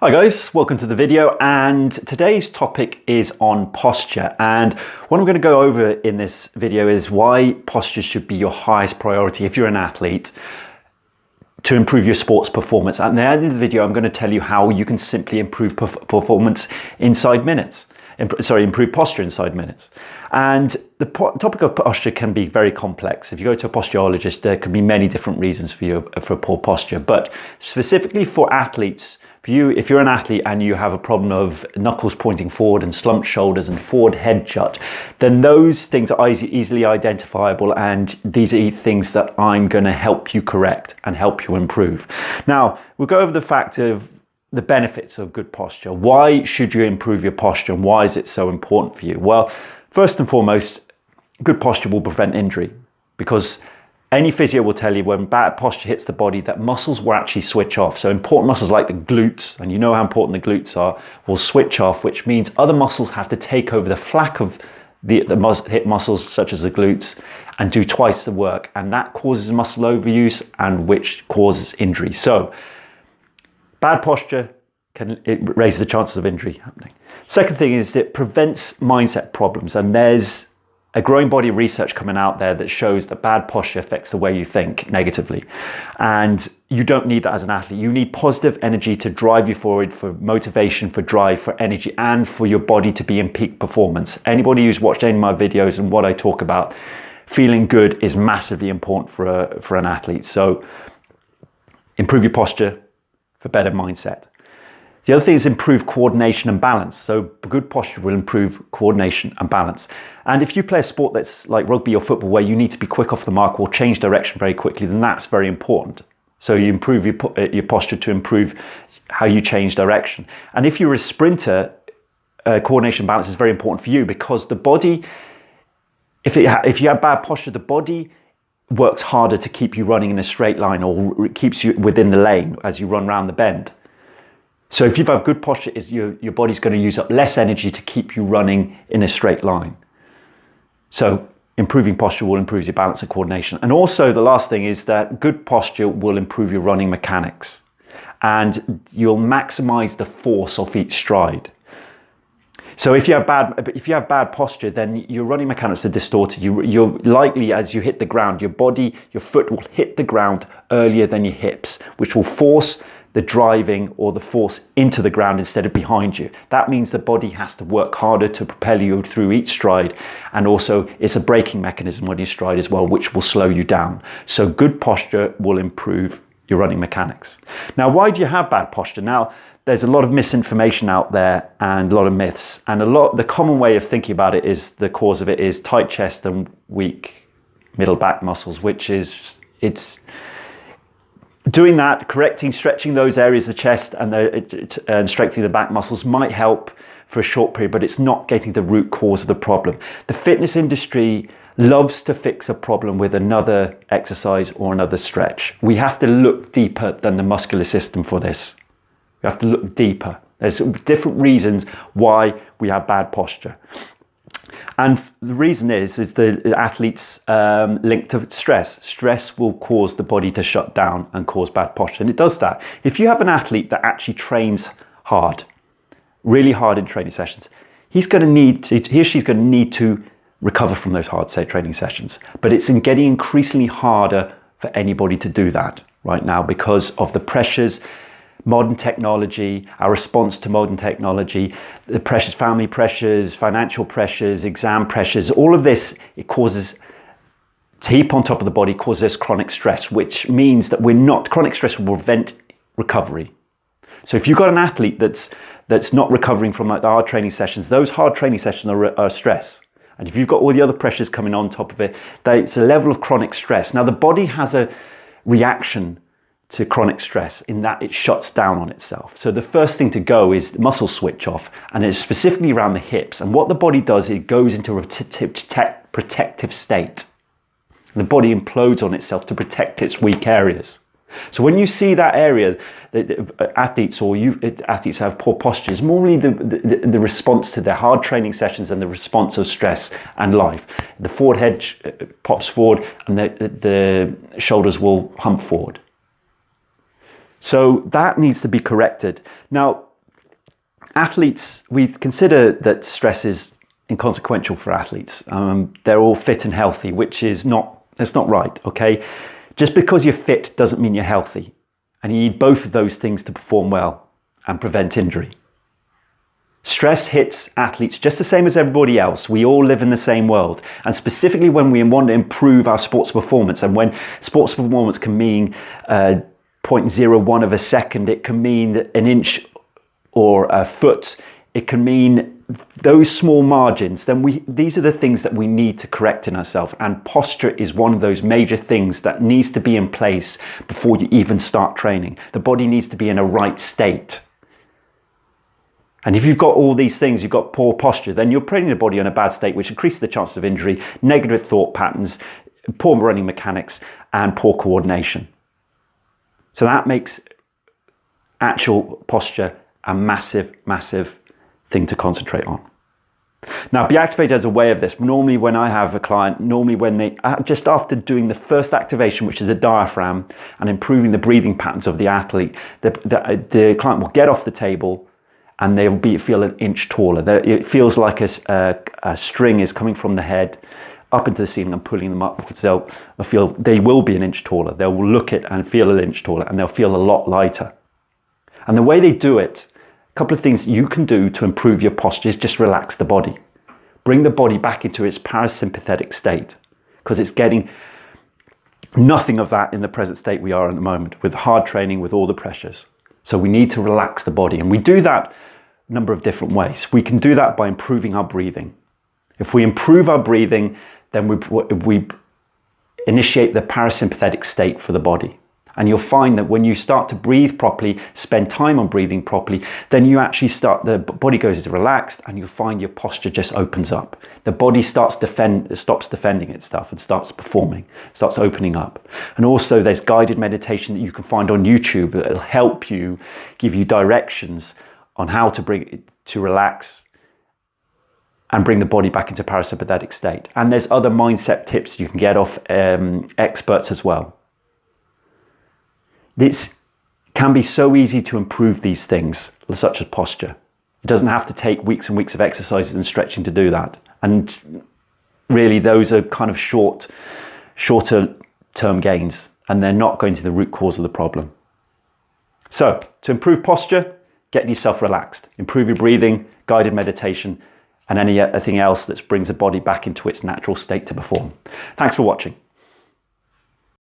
Hi guys, welcome to the video, and today's topic is on posture. And what I'm going to go over in this video is why posture should be your highest priority if you're an athlete to improve your sports performance. At the end of the video, I'm going to tell you how you can simply improve performance inside minutes. Improve posture inside minutes. And the topic of posture can be very complex. If you go to a posturologist, there can be many different reasons for poor posture. But specifically for athletes, if you're an athlete and you have a problem of knuckles pointing forward and slumped shoulders and forward head shut, then those things are easily identifiable, and these are things that I'm going to help you correct and help you improve. Now, we'll go over the fact of the benefits of good posture. Why should you improve your posture, and why is it so important for you? Well, first and foremost, good posture will prevent injury, because any physio will tell you when bad posture hits the body that muscles will actually switch off. So important muscles like the glutes, and you know how important the glutes are, will switch off, which means other muscles have to take over the slack of the hip muscles such as the glutes and do twice the work, and that causes muscle overuse, and which causes injury. So bad posture it raises the chances of injury happening. Second thing is that it prevents mindset problems, and there's a growing body of research coming out there that shows that bad posture affects the way you think negatively. And you don't need that as an athlete. You need positive energy to drive you forward, for motivation, for drive, for energy, and for your body to be in peak performance. Anybody who's watched any of my videos and what I talk about, feeling good is massively important for an athlete. So improve your posture for better mindset. The other thing is improve coordination and balance. So good posture will improve coordination and balance. And if you play a sport that's like rugby or football, where you need to be quick off the mark or change direction very quickly, then that's very important. So you improve your posture to improve how you change direction. And if you're a sprinter, coordination and balance is very important for you, because the body, if you have bad posture, the body works harder to keep you running in a straight line, or it keeps you within the lane as you run around the bend. So if you've had good posture, your body's going to use up less energy to keep you running in a straight line. So improving posture will improve your balance and coordination. And also the last thing is that good posture will improve your running mechanics, and you'll maximize the force of each stride. So if you have bad posture, then your running mechanics are distorted. You're likely, as you hit the ground, your foot will hit the ground earlier than your hips, which will force the driving or the force into the ground instead of behind you. That means the body has to work harder to propel you through each stride, and also it's a braking mechanism when you stride as well, which will slow you down. So good posture will improve your running mechanics. Now, why do you have bad posture? Now, there's a lot of misinformation out there and a lot of myths, and the common way of thinking about it is the cause of it is tight chest and weak middle back muscles, which is, it's doing that, stretching those areas of the chest and strengthening the back muscles might help for a short period, but it's not getting the root cause of the problem. The fitness industry loves to fix a problem with another exercise or another stretch. We have to look deeper than the muscular system for this. We have to look deeper. There's different reasons why we have bad posture. And the reason is the athletes linked to stress. Stress will cause the body to shut down and cause bad posture. And it does that. If you have an athlete that actually trains hard, really hard in training sessions, he or she's going to need to recover from those hard training sessions. But it's getting increasingly harder for anybody to do that right now because of the pressures, modern technology, our response to modern technology, the pressures, family pressures, financial pressures, exam pressures, all of this, it causes, to heap on top of the body, causes chronic stress, which means that chronic stress will prevent recovery. So if you've got an athlete that's not recovering from like the hard training sessions, those hard training sessions are stress. And if you've got all the other pressures coming on top of it, it's a level of chronic stress. Now the body has a reaction to chronic stress in that it shuts down on itself. So the first thing to go is the muscle switch off, and it's specifically around the hips. And what the body does, it goes into a protective state. The body implodes on itself to protect its weak areas. So when you see that area, athletes have poor postures, normally the response to their hard training sessions and the response of stress and life. The forward head pops forward and the shoulders will hump forward. So that needs to be corrected. Now, athletes, we consider that stress is inconsequential for athletes. They're all fit and healthy, which is that's not right, okay? Just because you're fit doesn't mean you're healthy. And you need both of those things to perform well and prevent injury. Stress hits athletes just the same as everybody else. We all live in the same world. And specifically when we want to improve our sports performance, and when sports performance can mean 0.01 of a second, it can mean an inch or a foot, it can mean those small margins, then these are the things that we need to correct in ourselves. And posture is one of those major things that needs to be in place before you even start training. The body needs to be in a right state. And if you've got all these things, you've got poor posture, then you're putting the body in a bad state, which increases the chances of injury, negative thought patterns, poor running mechanics, and poor coordination. So that makes actual posture a massive, massive thing to concentrate on. Now, Be Activated has a way of this. Normally when I have a client, when they, just after doing the first activation, which is a diaphragm, and improving the breathing patterns of the athlete, the client will get off the table and they'll feel an inch taller. It feels like a string is coming from the head up into the ceiling and pulling them upwards. They will be an inch taller. They'll look it and feel an inch taller, and they'll feel a lot lighter. And the way they do it, a couple of things you can do to improve your posture is just relax the body. Bring the body back into its parasympathetic state, because it's getting nothing of that in the present state we are in the moment, with hard training, with all the pressures. So we need to relax the body, and we do that a number of different ways. We can do that by improving our breathing. If we improve our breathing, then we initiate the parasympathetic state for the body. And you'll find that when you start to breathe properly, spend time on breathing properly, then you actually the body goes into relaxed, and you'll find your posture just opens up. The body stops defending itself and starts performing, starts opening up. And also there's guided meditation that you can find on YouTube that will help you, give you directions on how to bring it to relax and bring the body back into parasympathetic state. And there's other mindset tips you can get off experts as well. It can be so easy to improve these things, such as posture. It doesn't have to take weeks and weeks of exercises and stretching to do that. And really, those are kind of shorter term gains, and they're not going to the root cause of the problem. So, to improve posture, get yourself relaxed. Improve your breathing, guided meditation, and anything else that brings the body back into its natural state to perform. Thanks for watching.